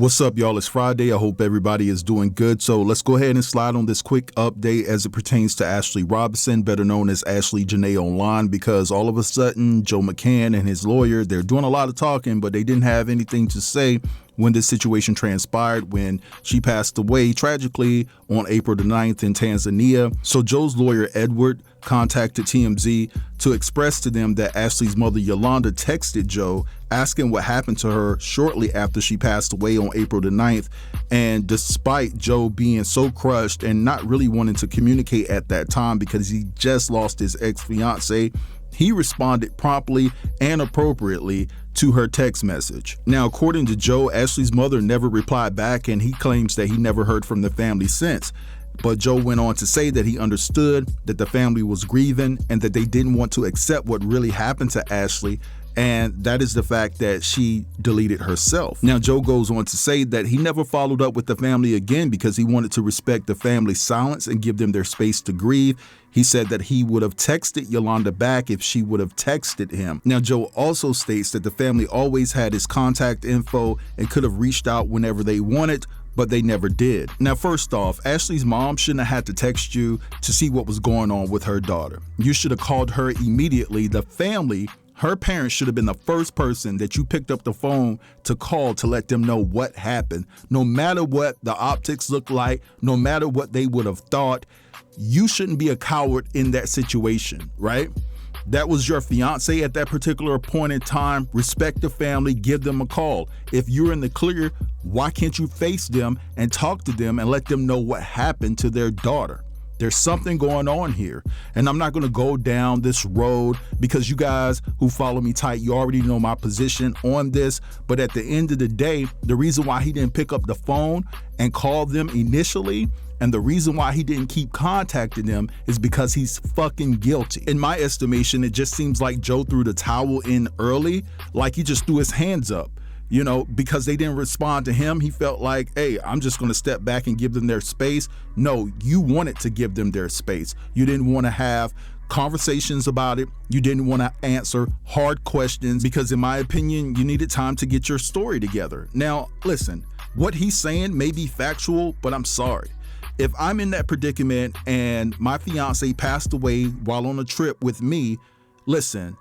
What's up, y'all? It's Friday. I hope everybody is doing good. So let's go ahead and slide on this quick update as it pertains to Ashlee Robinson, better known as Ashlee Jenae online, because all of a sudden Joe McCann and his lawyer, they're doing a lot of talking, but they didn't have anything to say when this situation transpired, when she passed away tragically on April the 9th in Tanzania. So Joe's lawyer, Edward, contacted TMZ to express to them that Ashlee's mother, Yolanda, texted Joe asking what happened to her shortly after she passed away on April the 9th. And despite Joe being so crushed and not really wanting to communicate at that time because he just lost his ex-fiancé, he responded promptly and appropriately to her text message. Now, according to Joe, Ashlee's mother never replied back, and he claims that he never heard from the family since. But Joe went on to say that he understood that the family was grieving and that they didn't want to accept what really happened to Ashlee, and that is the fact that she deleted herself. Now, Joe goes on to say that he never followed up with the family again because he wanted to respect the family's silence and give them their space to grieve. He said that he would have texted Yolanda back if she would have texted him. Now, Joe also states that the family always had his contact info and could have reached out whenever they wanted, but they never did. Now, first off, Ashlee's mom shouldn't have had to text you to see what was going on with her daughter. You should have called her immediately. The family, her parents, should have been the first person that you picked up the phone to call to let them know what happened. No matter what the optics look like, no matter what they would have thought, you shouldn't be a coward in that situation, right? That was your fiance at that particular point in time. Respect the family, give them a call. If you're in the clear, why can't you face them and talk to them and let them know what happened to their daughter? There's something going on here. And I'm not going to go down this road because you guys who follow me tight, you already know my position on this. But at the end of the day, the reason why he didn't pick up the phone and call them initially, and the reason why he didn't keep contacting them, is because he's fucking guilty. In my estimation, it just seems like Joe threw the towel in early, like he just threw his hands up. You know, because they didn't respond to him, he felt like, hey, I'm just going to step back and give them their space. No, you wanted to give them their space. You didn't want to have conversations about it. You didn't want to answer hard questions because, in my opinion, you needed time to get your story together. Now, listen, what he's saying may be factual, but I'm sorry. If I'm in that predicament and my fiance passed away while on a trip with me, listen,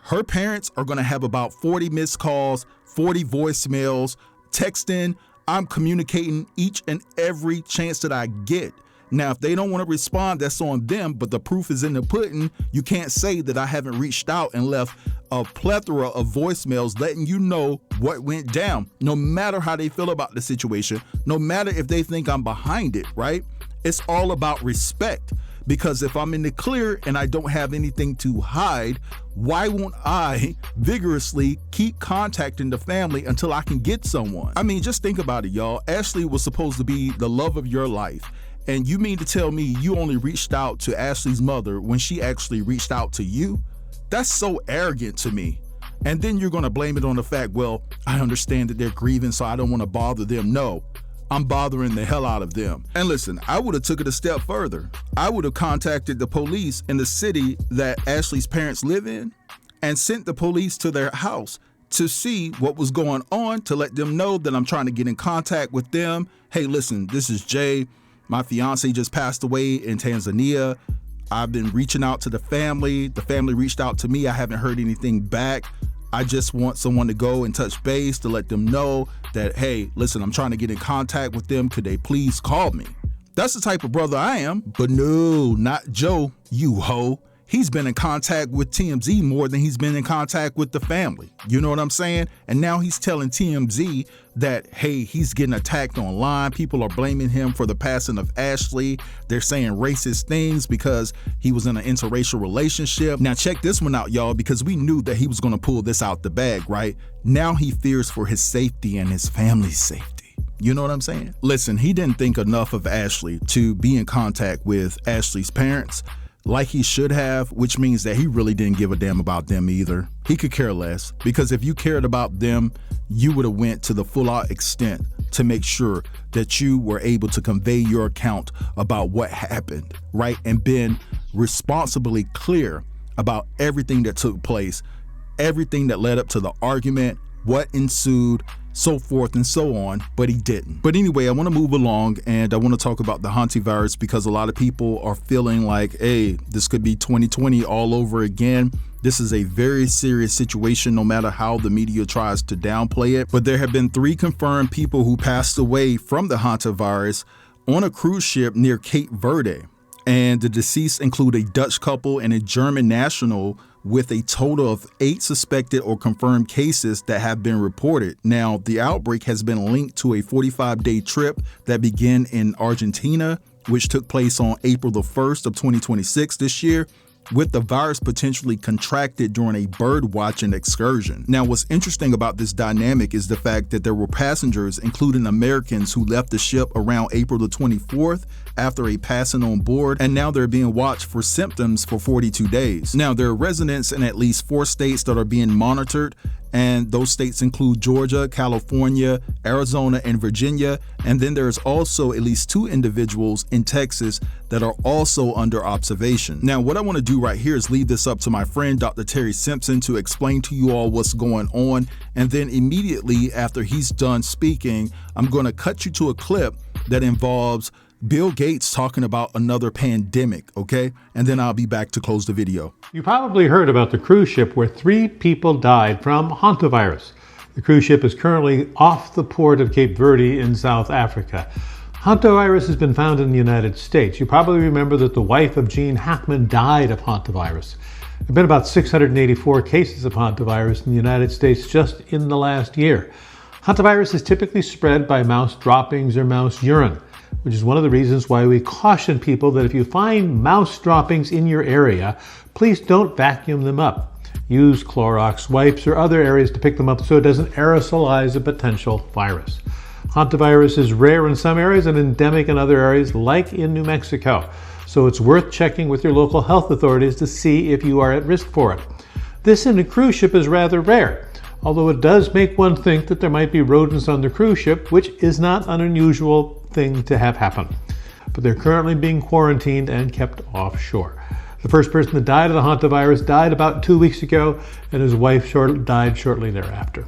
her parents are going to have about 40 missed calls, 40 voicemails, texting. I'm communicating each and every chance that I get. Now, if they don't want to respond, that's on them, but the proof is in the pudding. You can't say that I haven't reached out and left a plethora of voicemails letting you know what went down, no matter how they feel about the situation, no matter if they think I'm behind it, right? It's all about respect. Because if I'm in the clear and I don't have anything to hide, why won't I vigorously keep contacting the family until I can get someone? I mean, just think about it, y'all. Ashlee was supposed to be the love of your life. And you mean to tell me you only reached out to Ashlee's mother when she actually reached out to you? That's so arrogant to me. And then you're going to blame it on the fact, well, I understand that they're grieving, so I don't want to bother them. No. I'm bothering the hell out of them. And listen, I would have took it a step further. I would have contacted the police in the city that Ashlee's parents live in and sent the police to their house to see what was going on, to let them know that I'm trying to get in contact with them. Hey, listen, this is Jay. My fiance just passed away in Tanzania. I've been reaching out to the family. The family reached out to me. I haven't heard anything back. I just want someone to go and touch base to let them know that, hey, listen, I'm trying to get in contact with them. Could they please call me? That's the type of brother I am. But no, not Joe, you hoe. He's been in contact with TMZ more than he's been in contact with the family. You know what I'm saying? And now he's telling TMZ that, hey, he's getting attacked online. People are blaming him for the passing of Ashlee. They're saying racist things because he was in an interracial relationship. Now check this one out, y'all, because we knew that he was going to pull this out the bag, right? Now he fears for his safety and his family's safety. You know what I'm saying? Listen, he didn't think enough of Ashlee to be in contact with Ashlee's parents like he should have, which means that he really didn't give a damn about them either. He could care less, because if you cared about them, you would have went to the full out extent to make sure that you were able to convey your account about what happened, right? And been responsibly clear about everything that took place, everything that led up to the argument, what ensued, so forth and so on, but he didn't. But anyway, I want to move along, and I want to talk about the hantavirus because a lot of people are feeling like, hey, this could be 2020 all over again. This is a very serious situation, no matter how the media tries to downplay it. But there have been 3 confirmed people who passed away from the hantavirus on a cruise ship near Cape Verde. And the deceased include a Dutch couple and a German national, with a total of 8 suspected or confirmed cases that have been reported. Now, the outbreak has been linked to a 45-day trip that began in Argentina, which took place on April the 1st of 2026 this year, with the virus potentially contracted during a bird watching excursion. Now, what's interesting about this dynamic is the fact that there were passengers, including Americans, who left the ship around April the 24th after a passing on board, and now they're being watched for symptoms for 42 days. Now, there are residents in at least 4 states that are being monitored, and those states include Georgia, California, Arizona, and Virginia. And then there's also at least 2 individuals in Texas that are also under observation. Now, what I want to do right here is leave this up to my friend, Dr. Terry Simpson, to explain to you all what's going on. And then immediately after he's done speaking, I'm going to cut you to a clip that involves Bill Gates talking about another pandemic, okay? And then I'll be back to close the video. You probably heard about the cruise ship where 3 people died from hantavirus. The cruise ship is currently off the port of Cape Verde in South Africa. Hantavirus has been found in the United States. You probably remember that the wife of Gene Hackman died of hantavirus. There have been about 684 cases of hantavirus in the United States just in the last year. Hantavirus is typically spread by mouse droppings or mouse urine, which is one of the reasons why we caution people that if you find mouse droppings in your area, please don't vacuum them up. Use Clorox wipes or other areas to pick them up so it doesn't aerosolize a potential virus. Hantavirus is rare in some areas and endemic in other areas, like in New Mexico. So it's worth checking with your local health authorities to see if you are at risk for it. This in a cruise ship is rather rare, although it does make one think that there might be rodents on the cruise ship, which is not an unusual thing to have happen. But they're currently being quarantined and kept offshore. The first person that died of the hantavirus died about 2 weeks ago, and his wife died shortly thereafter.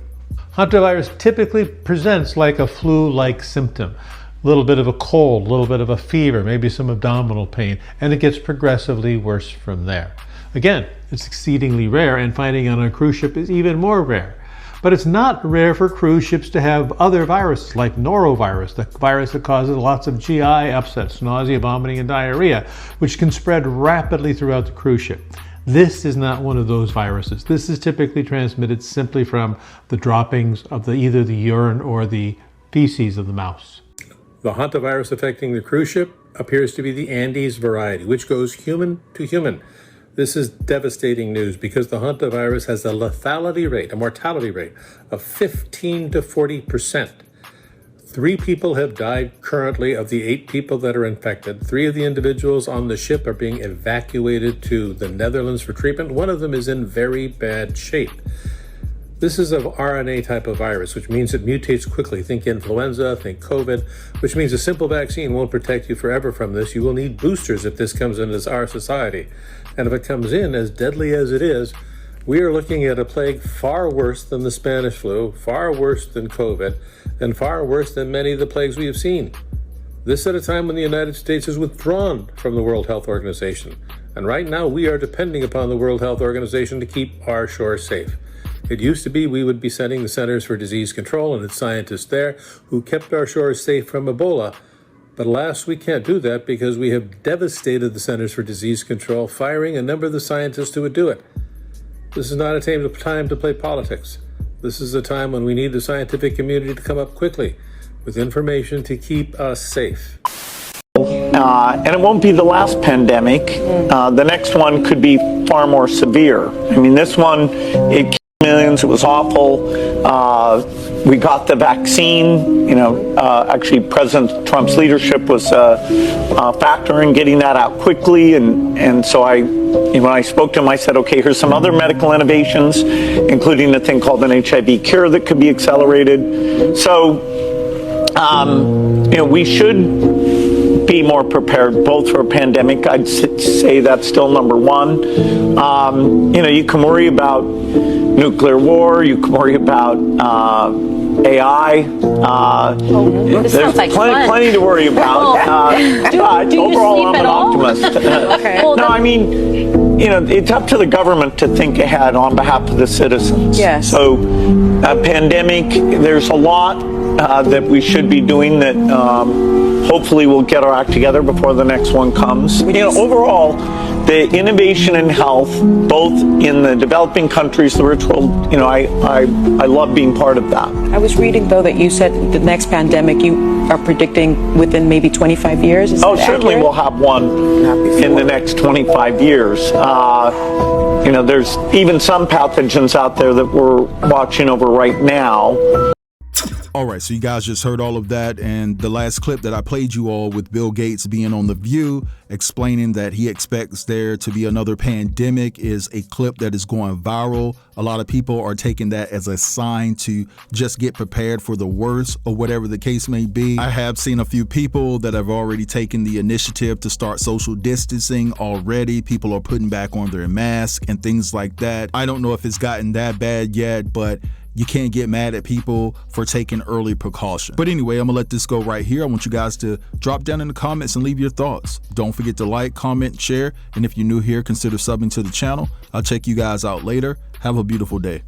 Hantavirus typically presents like a flu-like symptom. A little bit of a cold, a little bit of a fever, maybe some abdominal pain, and it gets progressively worse from there. Again, it's exceedingly rare, and finding it on a cruise ship is even more rare. But it's not rare for cruise ships to have other viruses like norovirus, the virus that causes lots of GI upsets, nausea, vomiting, and diarrhea, which can spread rapidly throughout the cruise ship. This is not one of those viruses. This is typically transmitted simply from the droppings of either the urine or the feces of the mouse. The hantavirus affecting the cruise ship appears to be the Andes variety, which goes human to human. This is devastating news because the hantavirus has a lethality rate, a mortality rate of 15 to 40%. 3 people have died currently of the 8 people that are infected. 3 of the individuals on the ship are being evacuated to the Netherlands for treatment. One of them is in very bad shape. This is an RNA type of virus, which means it mutates quickly. Think influenza, think COVID, which means a simple vaccine won't protect you forever from this. You will need boosters if this comes into our society. And if it comes in as deadly as it is, we are looking at a plague far worse than the Spanish flu, far worse than COVID, and far worse than many of the plagues we have seen. This at a time when the United States is withdrawn from the World Health Organization. And right now we are depending upon the World Health Organization to keep our shores safe. It used to be we would be sending the Centers for Disease Control and its scientists there who kept our shores safe from Ebola. But alas, we can't do that because we have devastated the Centers for Disease Control, firing a number of the scientists who would do it. This is not a time to play politics. This is a time when we need the scientific community to come up quickly with information to keep us safe. And it won't be the last pandemic. The next one could be far more severe. I mean, this one, it killed millions. It was awful. We got the vaccine. Actually, President Trump's leadership was a factor in getting that out quickly. And so when I spoke to him, I said, okay, here's some other medical innovations, including a thing called an HIV cure that could be accelerated. So, we should be more prepared both for a pandemic. I'd say that's still number one. You can worry about nuclear war. You can worry about AI. This There's sounds like fun. plenty to worry about. But do you overall, sleep I'm at an all? optimist. Okay. No, I mean, it's up to the government to think ahead on behalf of the citizens. Yes. So, a pandemic, there's a lot that we should be doing that hopefully we'll get our act together before the next one comes. Overall, the innovation in health, both in the developing countries, the rich world, I love being part of that. I was reading, though, that you said the next pandemic you are predicting within maybe 25 years. Is that Certainly accurate? we'll have one in the next 25 years. There's even some pathogens out there that we're watching over right now. All right, so you guys just heard all of that, and the last clip that I played you all with Bill Gates being on The View explaining that he expects there to be another pandemic is a clip that is going viral. A lot of people are taking that as a sign to just get prepared for the worst or whatever the case may be. I have seen a few people that have already taken the initiative to start social distancing already. People are putting back on their mask and things like that. I don't know if it's gotten that bad yet, but you can't get mad at people for taking early precaution. But anyway, I'm gonna let this go right here. I want you guys to drop down in the comments and leave your thoughts. Don't forget to like, comment, share, and if you're new here, consider subbing to the channel. I'll check you guys out later. Have a beautiful day.